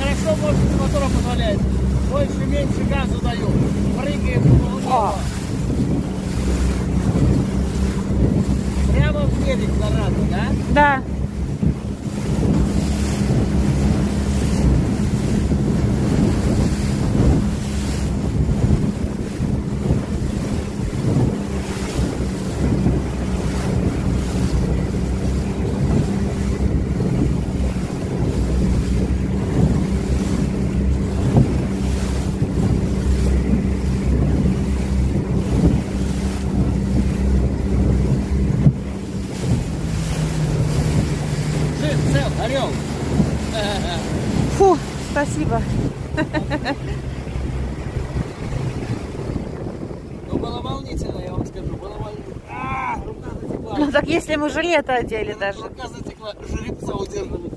Хорошо, может, мотора позволяет. Больше, меньше газу даю. Прыгаем по О. Прямо в берег, зараза, да? Да. Жив, цел, орел. Фу, спасибо. Ну, было волнительно, я вам скажу. Было волнительно. Рука затекла. Ну так если мы жилеты одели даже. Рука затекла, жеребца удерживать.